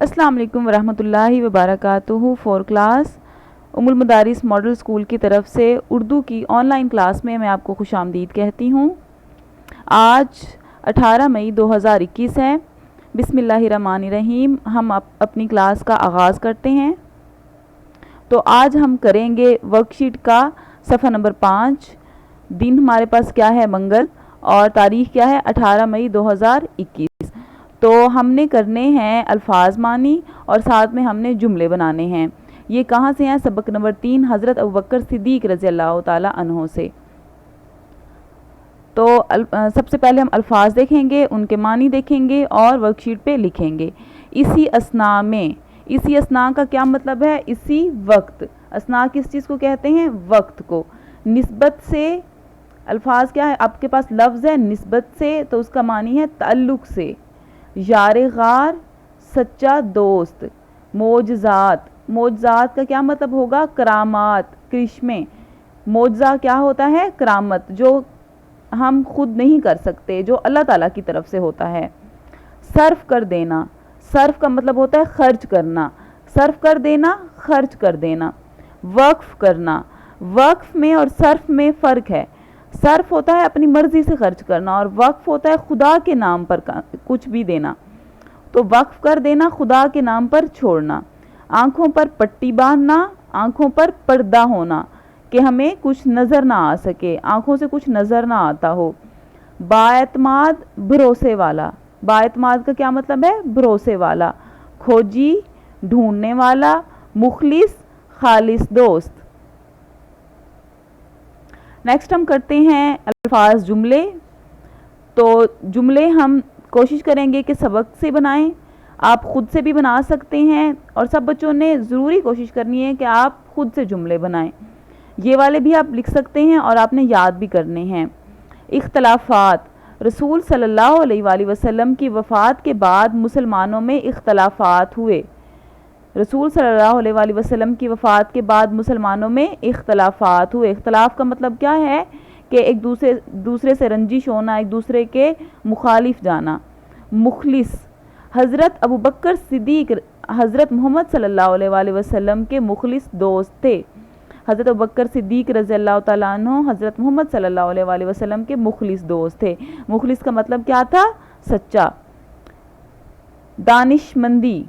السلام علیکم ورحمۃ اللہ وبرکاتہ۔ 4 کلاس ام المدارس ماڈل اسکول کی طرف سے اردو کی آن لائن کلاس میں آپ کو خوش آمدید کہتی ہوں۔ آج 18 مئی 2021 ہے۔ بسم اللہ الرحمن الرحیم۔ ہم اپنی کلاس کا آغاز کرتے ہیں۔ تو آج ہم کریں گے ورک شیٹ کا صفحہ نمبر 5۔ دن ہمارے پاس کیا ہے؟ منگل، اور تاریخ کیا ہے؟ 18 مئی 2021۔ تو ہم نے کرنے ہیں الفاظ معنی اور ساتھ میں ہم نے جملے بنانے ہیں۔ یہ کہاں سے ہیں؟ سبق نمبر 3 حضرت ابوبکر صدیق رضی اللہ تعالی عنہ سے۔ تو سب سے پہلے ہم الفاظ دیکھیں گے، ان کے معنی دیکھیں گے اور ورک شیٹ پہ لکھیں گے۔ اسی اسنا میں، اسی اسنا کا کیا مطلب ہے؟ اسی وقت۔ اسنا کس چیز کو کہتے ہیں؟ وقت کو۔ نسبت سے، الفاظ کیا ہے؟ آپ کے پاس لفظ ہے نسبت سے، تو اس کا معنی ہے تعلق سے۔ یار غار، سچا دوست۔ معجزات، معجزات کا کیا مطلب ہوگا؟ کرامات، کرشمے۔ معجزہ کیا ہوتا ہے؟ کرامت، جو ہم خود نہیں کر سکتے، جو اللہ تعالیٰ کی طرف سے ہوتا ہے۔ صرف کر دینا، صرف کا مطلب ہوتا ہے خرچ کرنا، صرف کر دینا، خرچ کر دینا۔ وقف کرنا، وقف میں اور صرف میں فرق ہے۔ صرف ہوتا ہے اپنی مرضی سے خرچ کرنا، اور وقف ہوتا ہے خدا کے نام پر کچھ بھی دینا۔ تو وقف کر دینا، خدا کے نام پر چھوڑنا۔ آنکھوں پر پٹی باندھنا، آنکھوں پر پردہ ہونا کہ ہمیں کچھ نظر نہ آ سکے، آنکھوں سے کچھ نظر نہ آتا ہو۔ بااعتماد، بھروسے والا۔ بااعتماد کا کیا مطلب ہے؟ بھروسے والا۔ کھوجی، ڈھونڈنے والا۔ مخلص، خالص دوست۔ نیکسٹ ہم کرتے ہیں الفاظ جملے۔ تو جملے ہم کوشش کریں گے کہ سبق سے بنائیں، آپ خود سے بھی بنا سکتے ہیں، اور سب بچوں نے ضروری کوشش کرنی ہے کہ آپ خود سے جملے بنائیں۔ یہ والے بھی آپ لکھ سکتے ہیں اور آپ نے یاد بھی کرنے ہیں۔ اختلافات، رسول صلی اللہ علیہ وآلہ وسلم کی وفات کے بعد مسلمانوں میں اختلافات ہوئے۔ رسول صلی اللہ علیہ وآلہ وسلم کی وفات کے بعد مسلمانوں میں اختلافات ہوئے۔ اختلاف کا مطلب کیا ہے؟ کہ ایک دوسرے سے رنجش ہونا، ایک دوسرے کے مخالف جانا۔ مخلص، حضرت ابوبکر صدیق حضرت محمد صلی اللہ علیہ وآلہ وسلم کے مخلص دوست تھے۔ حضرت ابوبکر صدیق رضی اللہ تعالیٰ عنہ حضرت محمد صلی اللہ علیہ وآلہ وسلم کے مخلص دوست تھے۔ مخلص کا مطلب کیا تھا؟ سچا۔ دانش مندی،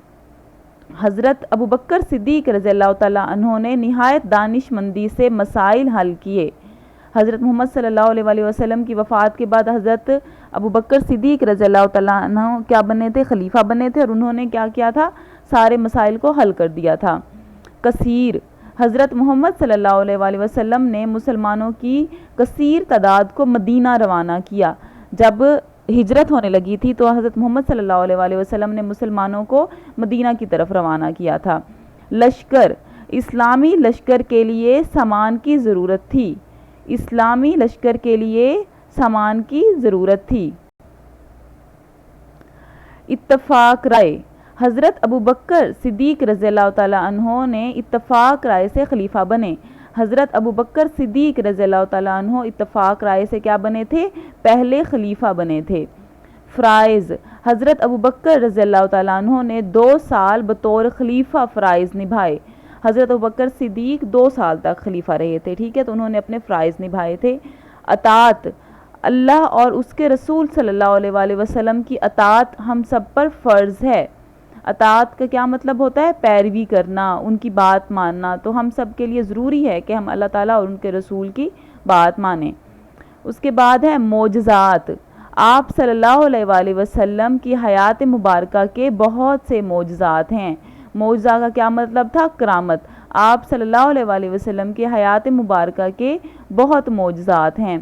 حضرت ابوبکر صدیق رضی اللہ تعالیٰ عنہ نے نہایت دانش مندی سے مسائل حل کیے۔ حضرت محمد صلی اللہ علیہ وآلہ وسلم کی وفات کے بعد حضرت ابوبکر صدیق رضی اللہ تعالیٰ عنہ کیا بنے تھے؟ خلیفہ بنے تھے، اور انہوں نے کیا کیا تھا؟ سارے مسائل کو حل کر دیا تھا۔ کثیر، حضرت محمد صلی اللہ علیہ وآلہ وسلم نے مسلمانوں کی کثیر تعداد کو مدینہ روانہ کیا۔ جب ہجرت ہونے لگی تھی تو حضرت محمد صلی اللہ علیہ وآلہ وسلم نے مسلمانوں کو مدینہ کی طرف روانہ کیا تھا۔ لشکر، اسلامی لشکر کے لیے سامان کی ضرورت تھی۔ اسلامی لشکر کے لیے سامان کی ضرورت تھی۔ اتفاق رائے، حضرت ابوبکر صدیق رضی اللہ تعالیٰ عنہ نے اتفاق رائے سے خلیفہ بنے۔ حضرت ابوبکر صدیق رضی اللہ تعالیٰ عنہ اتفاق رائے سے کیا بنے تھے؟ پہلے خلیفہ بنے تھے۔ فرائض، حضرت ابوبکر رضی اللہ تعالیٰ عنہ نے 2 سال بطور خلیفہ فرائض نبھائے۔ حضرت ابوبکر صدیق 2 سال تک خلیفہ رہے تھے، ٹھیک ہے، تو انہوں نے اپنے فرائض نبھائے تھے۔ اطاعت، اللہ اور اس کے رسول صلی اللہ علیہ وآلہ وسلم کی اطاعت ہم سب پر فرض ہے۔ اطاعت کا کیا مطلب ہوتا ہے؟ پیروی کرنا، ان کی بات ماننا۔ تو ہم سب کے لیے ضروری ہے کہ ہم اللہ تعالیٰ اور ان کے رسول کی بات مانیں۔ اس کے بعد ہے معجزات۔ آپ صلی اللہ علیہ وآلہ وسلم کی حیات مبارکہ کے بہت سے معجزات ہیں۔ معجزہ کا کیا مطلب تھا؟ کرامت۔ آپ صلی اللہ علیہ وآلہ وسلم کی حیات مبارکہ کے بہت معجزات ہیں۔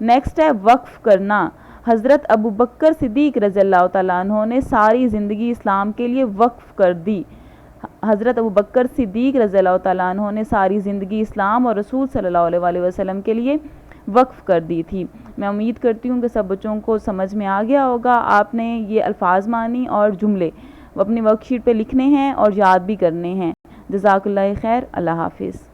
نیکسٹ ہے وقف کرنا۔ حضرت ابوبکر صدیق رضی اللہ تعالیٰ عنہ نے ساری زندگی اسلام کے لیے وقف کر دی۔ حضرت ابوبکر صدیق رضی اللہ تعالیٰ عنہ نے ساری زندگی اسلام اور رسول صلی اللہ علیہ وآلہ وسلم کے لیے وقف کر دی تھی۔ میں امید کرتی ہوں کہ سب بچوں کو سمجھ میں آ گیا ہوگا۔ آپ نے یہ الفاظ معنی اور جملے اپنی ورک شیٹ پہ لکھنے ہیں اور یاد بھی کرنے ہیں۔ جزاک اللہ خیر، اللہ حافظ۔